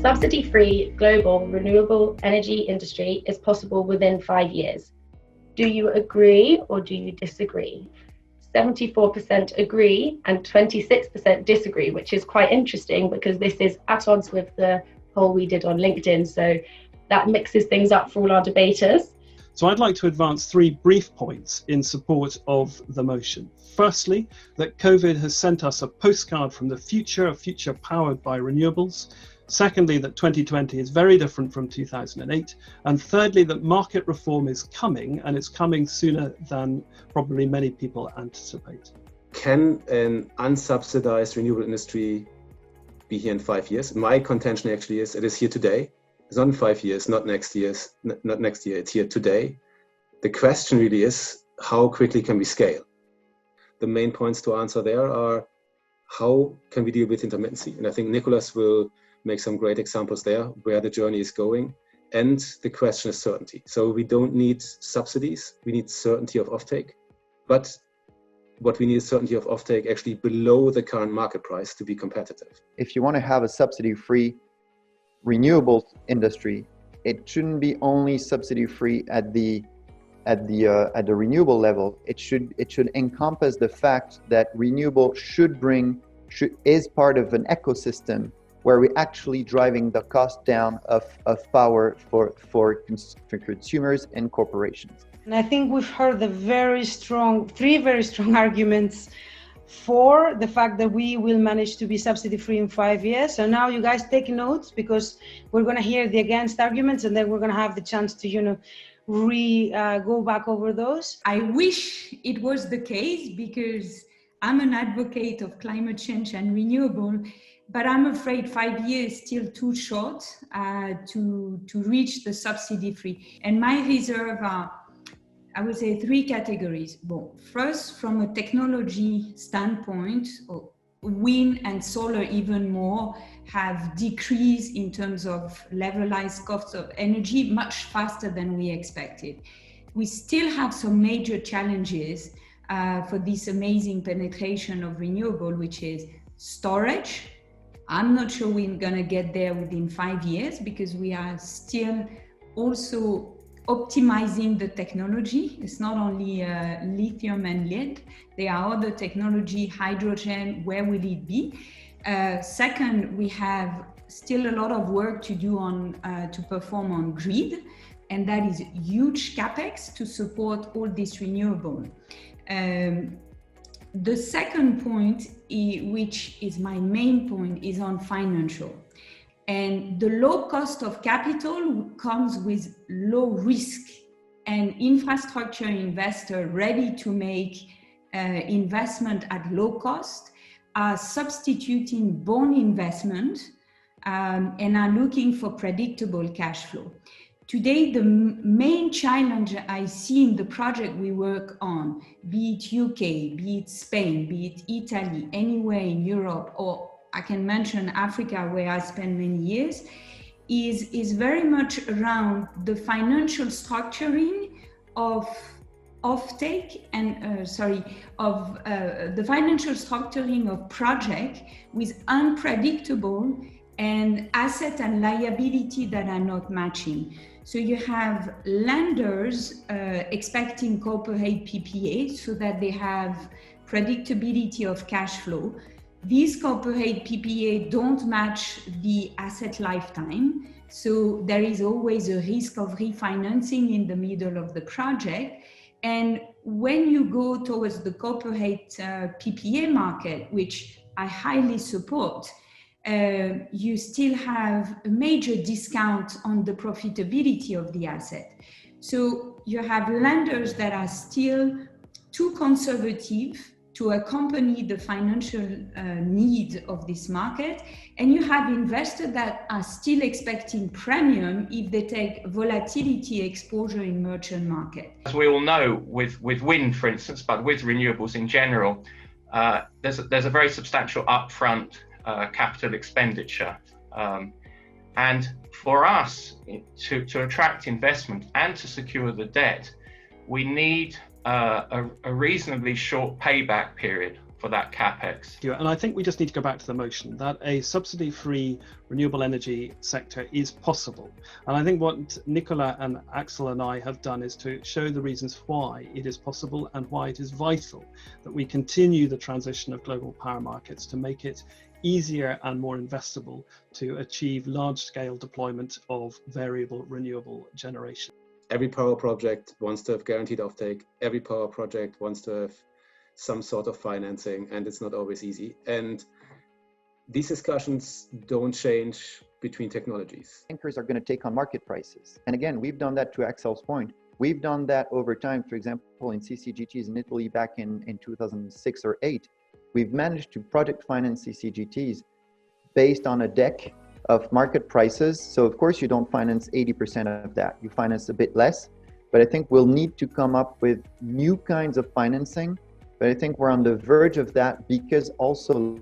subsidy-free global renewable energy industry is possible within 5 years. Do you agree or do you disagree? 74% agree and 26% disagree, which is quite interesting because this is at odds with the poll we did on LinkedIn. So that mixes things up for all our debaters. So I'd like to advance 3 brief points in support of the motion. Firstly, that COVID has sent us a postcard from the future, a future powered by renewables. Secondly, that 2020 is very different from 2008. And thirdly, that market reform is coming, and it's coming sooner than probably many people anticipate. Can an unsubsidized renewable industry be here in 5 years? My contention actually is it is here today. It's not in 5 years, not next year, it's here today. The question really is, how quickly can we scale? The main points to answer there are, how can we deal with intermittency? And I think Nicholas will make some great examples there, where the journey is going. And the question is certainty. So we don't need subsidies, we need certainty of offtake. But what we need is certainty of offtake actually below the current market price to be competitive. If you want to have a subsidy-free renewable industry, it shouldn't be only subsidy-free at the renewable level. It should encompass the fact that renewable is part of an ecosystem where we're actually driving the cost down of power for consumers and corporations. And I think we've heard three very strong arguments for the fact that we will manage to be subsidy-free in 5 years. So now you guys take notes, because we're going to hear the against arguments, and then we're going to have the chance to, go back over those. I wish it was the case, because I'm an advocate of climate change and renewable, but I'm afraid 5 years is still too short to reach the subsidy-free. And my reserve are, I would say, 3 categories. Well, first, from a technology standpoint, wind and solar even more have decreased in terms of levelized costs of energy much faster than we expected. We still have some major challenges for this amazing penetration of renewable, which is storage. I'm not sure we're going to get there within 5 years, because we are still also optimizing the technology. It's not only lithium and lead. There are other technology, hydrogen, where will it be? Second, we have still a lot of work to do to perform on grid, and that is huge capex to support all this renewable. The second point, which is my main point, is on financial. And the low cost of capital comes with low risk, and infrastructure investor ready to make investment at low cost are substituting bond investment and are looking for predictable cash flow. Today, the main challenge I see in the project we work on, be it UK, be it Spain, be it Italy, anywhere in Europe, or I can mention Africa, where I spent many years, is very much around the financial structuring of offtake and the financial structuring of project with unpredictable and asset and liability that are not matching. So you have lenders expecting corporate PPA so that they have predictability of cash flow. These corporate PPA don't match the asset lifetime, so there is always a risk of refinancing in the middle of the project. And when you go towards the corporate PPA market, which I highly support, you still have a major discount on the profitability of the asset. So you have lenders that are still too conservative to accompany the financial needs of this market, and you have investors that are still expecting premium if they take volatility exposure in merchant market. As we all know, with wind, for instance, but with renewables in general, there's a very substantial upfront capital expenditure. And for us to attract investment and to secure the debt, we need a reasonably short payback period that capex. And I think we just need to go back to the motion that a subsidy-free renewable energy sector is possible. And I think what Nicola and Axel and I have done is to show the reasons why it is possible and why it is vital that we continue the transition of global power markets to make it easier and more investable to achieve large-scale deployment of variable renewable generation. Every power project wants to have guaranteed offtake. Every power project wants to have some sort of financing, and it's not always easy. And these discussions don't change between technologies. Tankers are going to take on market prices. And again, we've done that, to Axel's point. We've done that over time. For example, in CCGTs in Italy back in 2006 or 8, we've managed to project finance CCGTs based on a deck of market prices. So of course you don't finance 80% of that. You finance a bit less, but I think we'll need to come up with new kinds of financing. But I think we're on the verge of that because also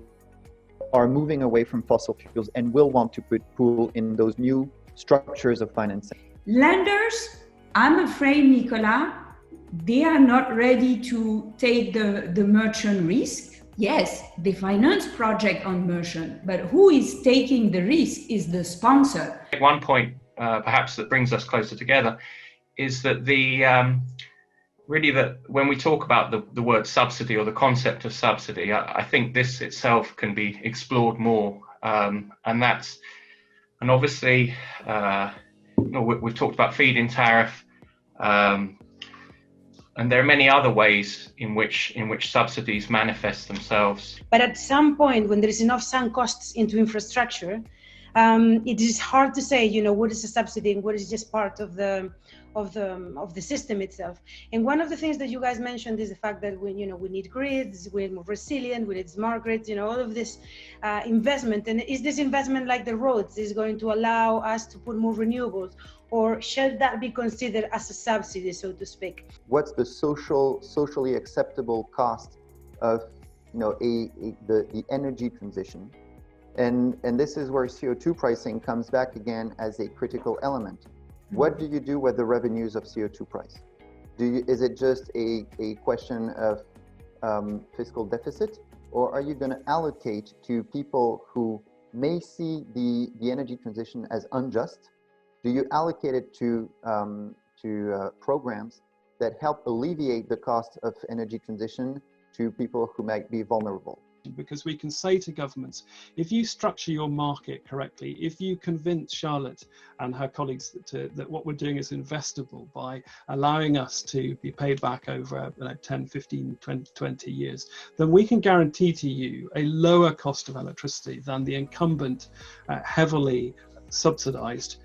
are moving away from fossil fuels and will want to put pool in those new structures of financing. Lenders, I'm afraid, Nicola, they are not ready to take the merchant risk. Yes, they finance project on merchant, but who is taking the risk is the sponsor. One point perhaps that brings us closer together is that really that when we talk about the word subsidy or the concept of subsidy, I think this itself can be explored more, and obviously we've talked about feed-in tariff, and there are many other ways in which subsidies manifest themselves. But at some point, when there is enough sunk costs into infrastructure, it is hard to say, what is a subsidy and what is just part of the system itself. And one of the things that you guys mentioned is the fact that we need grids, we're more resilient, we need smart grids, all of this investment. And is this investment like the roads is going to allow us to put more renewables, or should that be considered as a subsidy, so to speak? What's the socially acceptable cost of the energy transition? And this is where CO2 pricing comes back again as a critical element. What do you do with the revenues of CO2 price? Is it just a question of fiscal deficit, or are you going to allocate to people who may see the energy transition as unjust? Do you allocate it to programs that help alleviate the cost of energy transition to people who might be vulnerable? Because we can say to governments, if you structure your market correctly, if you convince Charlotte and her colleagues that what we're doing is investable by allowing us to be paid back over 10, 15, 20 years, then we can guarantee to you a lower cost of electricity than the incumbent heavily subsidized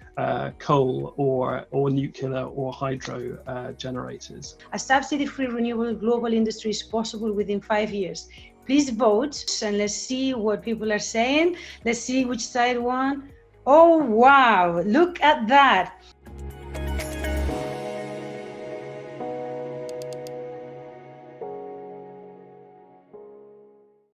coal or nuclear or hydro generators. A subsidy-free renewable global industry is possible within 5 years. Please vote and let's see what people are saying. Let's see which side won. Oh, wow, look at that.